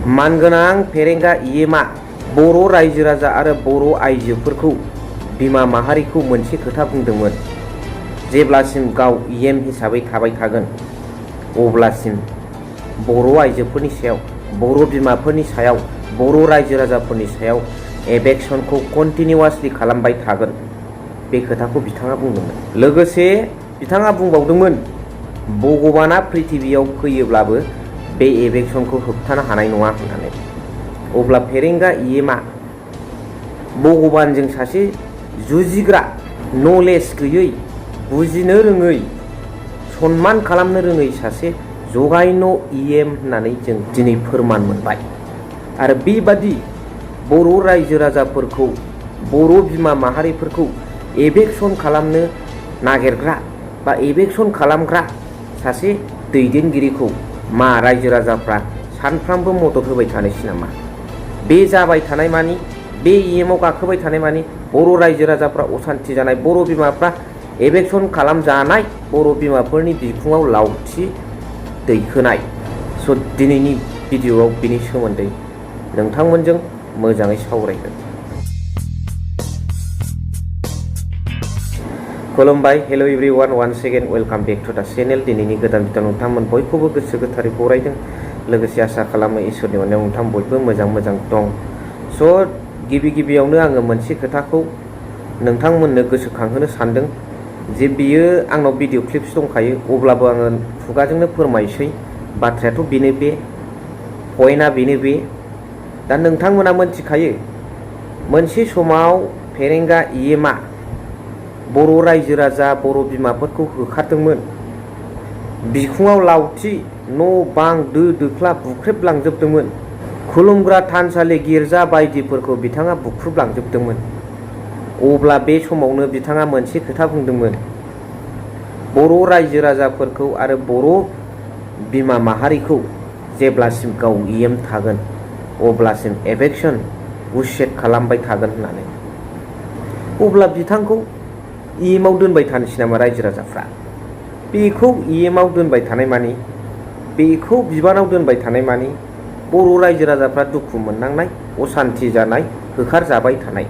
मानगोनां फेरेंगा इएमआ बर' रायजो राजा आरो बर' आइजोफोरखौ बिमा माहारिखौ मोनसे खोथा बुंदोंमोन। जेब्लासिम गाव इएम हिसाबै थाबाय थागोन अब्लासिम बर' आइजोफोरनि सायाव, बर' बिमाफोरनि सायाव, बर' रायजो राजाफोरनि सायाव एभेक्सनखौ कन्टिनिउवासलि खालामबाय थागोन। बे खोथाखौ बिथाङा बुंदोंमोन। लोगोसे बिथाङा बुंबावदोंमोन भगबाना पृथिबियाव फैयोब्लाबो बे एभेक्सनखौ होबथानो हानाय नङा होननानै। अब्ला फेरेंगा इएमआ भगबानजों सासे जुजिग्रा, नलेज गैयै, बुजिनो रोङै, सनमान खालामनो रोङै सासे जगायन' इएम होननानै जों दिनै फोरमान मोनबाय। आरो बेबादि बर' रायजो राजाफोरखौ, बर' बिमा माहारिफोरखौ एभेक्सन खालामनो नागिरग्रा बा एभेक्सन खालामग्रा सासे दैदेनगिरिखौ मा रायजो राजाफ्रा सानफ्रामबो मदद होबाय थानोसै नामा? बे जाबाय थानाय मानि, बे इएमआव गाखोबाय थानाय मानि बर' रायजो राजाफ्रा असान्थि जानाय, बर' बिमाफ्रा एभेक्सन खालामजानाय, बर' बिमाफोरनि बिखुङाव लावथि दैखोनाय। स' दिनैनि भिडिअ'आव बिनि सोमोन्दै नोंथांमोनजों मोजाङै सावरायगोन। खुलुमबाय, hello' everyone, once again welcome back to the channel. दिनैनि गोदान भिडिअ' नोंथांमोन बयखौबो गोसो गोथारै बरायदों। लोगोसे आसा खालामो इसोरनि अननायाव नोंथां बयबो मोजां दं। स' गिबियावनो आङो मोनसे खोथाखौ नोंथांमोननो गोसोखांहोनो सानदों जे बियो आंनाव भिडिअ' क्लिप्स दंखायो, अब्लाबो आङो खुगाजोंनो फोरमायसै। बाथ्रायाथ' बेनो बे, पइन्टआ बेनो बे। दा नोंथांमोना मोनथिखायो मोनसे समाव फेरेंगा इएमआ बर' रायजो राजा, बर' बिमाफोरखौ होखारदोंमोन। बिखुङाव लावथि, न' बां दो दोख्ला बुख्रेबलांजोबदोंमोन। खुलुमग्रा थानसालि, गिर्जा बायदिफोरखौ बिथाङा बुख्रुबलांजोबदोंमोन। अब्ला बे समावनो बिथाङा मोनसे खोथा बुंदोंमोन, बर' रायजो राजाफोरखौ आरो बर' बिमा माहारिखौ जेब्लासिम गाव इएम थागोन अब्लासिम एभेक्सन उसेट खालामबाय थागोन होननानै। अब्ला बिथांखौ इएमआव दोनबाय थानोसै नामा रायजो राजाफ्रा? बेखौ इएमआव दोनबाय थानाय मानि, बेखौ बिबानाव दोनबाय थानाय मानि बर' रायजो राजाफ्रा दुखु मोननांनाय, असान्थि जानाय, होखारजाबाय थानाय,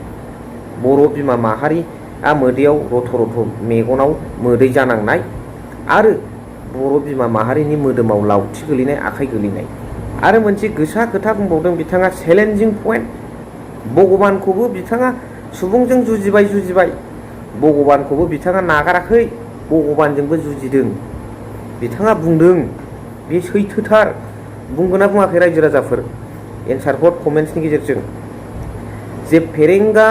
बर' बिमा माहारिया मोदैयाव रथ' मेगनाव मोदै जानांनाय आरो बर' बिमा माहारिनि मोदोमाव लावथि गोलैनाय, आखाइ गोलैनाय। आरो मोनसे गोसा खोथा बुंबावदों बिथाङा, चेलेन्जिं पइन्ट। भगबानखौबो बिथाङा सुबुंजों जुजिबाय, भगबानखौबो बिथाङा नागाराखै, भगबानजोंबो जुजिदों। बिथाङा बुंदों, बे सैथोथार। बुंगोन ना बुङाखै रायजो राजाफोर? एन्सार हर कमेन्ट्सनि गेजेरजों। जे फेरेंगा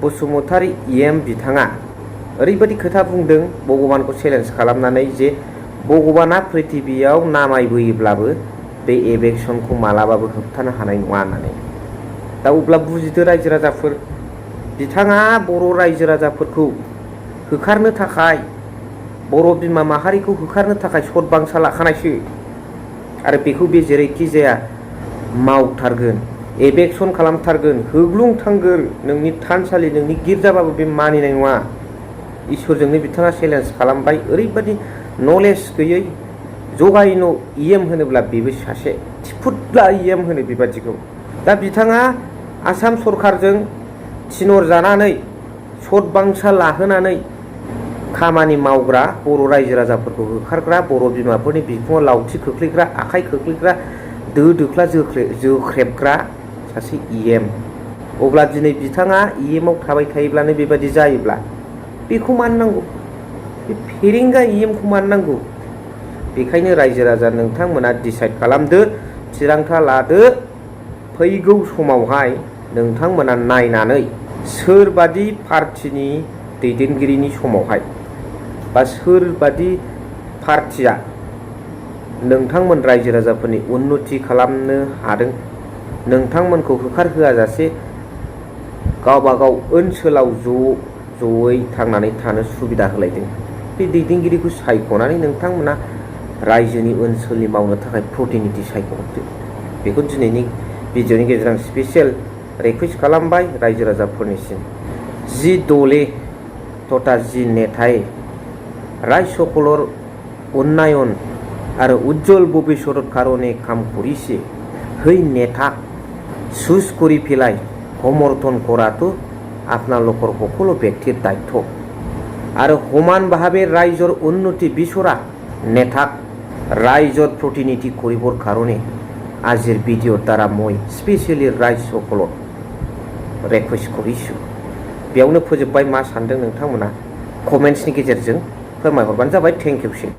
बसुमतारी इएम बिथाङा ओरैबायदि खोथा बुंदों भगबानखौ चेलेन्ज खालामनानै जे भगबाना पृथिबियाव नामायबोयोब्लाबो बे एभेक्सनखौ मालाबाबो होबथानो हानाय नङा होननानै। दा अब्ला बुजिदो रायजो राजाफोर, बिथाङा बर' रायजो राजाफोरखौ होखारनो थाखाय, बर' बिमा माहारिखौ होखारनो थाखाय सतबांसा लाखानायसो। आरो बेखौ बे जेरैखि जाया मावथारगोन, एभेक्सन खालामथारगोन, होग्लुंथारगोन। नोंनि थानसालि, नोंनि गिर्जाबाबो बे मानिनाय नङा। इसोरजोंनो बिथाङा चेलेन्ज खालामबाय। ओरैबायदि नलेज गैयै जगायन' इएम होनोब्ला बेबो सासे थिफुदला इएम होनो बेबादिखौ। दा बिथाङा आसाम सरकारजों थिनहर जानानै, सतबांसा लाहोनानै खामानि मावग्रा, बर' रायजो राजाफोरखौ होखारग्रा, बर' बिमाफोरनि बिखुङाव लावथि खोख्लैग्रा, आखाइ खोख्लैग्रा, दो दोख्ला जोख्रेबग्रा सासे इएम। अब्ला दिनै बिथाङा इएमआव थाबाय थायोब्लानो बेबादि जायोब्ला बेखौ मानो नांगौ? बे फेरेंगा इएमखौ मानो नांगौ? बेखायनो रायजो राजा नोंथांमोना डिसाइड खालामदो, थिरांथा लादो। फैगौ समावहाय नोंथांमोना नायनानै सोरबादि पार्टिनि दैदेनगिरिनि समावहाय बा सोरबादि पार्टिया नोंथांमोन रायजो राजाफोरनि उन्नति खालामनो हादों, नोंथांमोनखौ होखारहोआजासे गावबागाव ओनसोलाव ज'यै थांनानै थानो सुबिदा होलायदों, बे दैदेनगिरिखौ सायख'नानै नोंथांमोना रायजोनि ओनसोलनि मावनो थाखाय प्रतिनिधि सायख'हरदो। बेखौ दिनैनि भिडिअ'नि गेजेरजों आं स्पेसियेल रिकुवेस्ट खालामबाय रायजो राजाफोरनिसिम। जि दले तथा जि नेताए राय सकলৰ उन्नयन आरो उज्जवल भविष्यতৰ কাৰণে কাম কৰিছে, সেই নেতাক চুজ কৰি পেলাই সমৰ্থন কৰাটো আপোনালোকৰ সকলো ব্যক্তিৰ দায়িত্ব আৰু সমানভাৱে ৰাইজৰ উন্নতি বিচৰা নেতাক ৰাইজৰ প্ৰতিনিধি কৰিবৰ কাৰণে আজিৰ ভিডিঅ'ৰ দ্বাৰা মই স্পেচিয়েলি ৰাইজসকলক ৰিকুৱেষ্ট কৰিছোঁ। बेयावनो फोजोबबाय मा सानदों नोंथांमोना कमेन्ट्सनि गेजेरजों फोरमायहरबानो जाबाय। Thank you.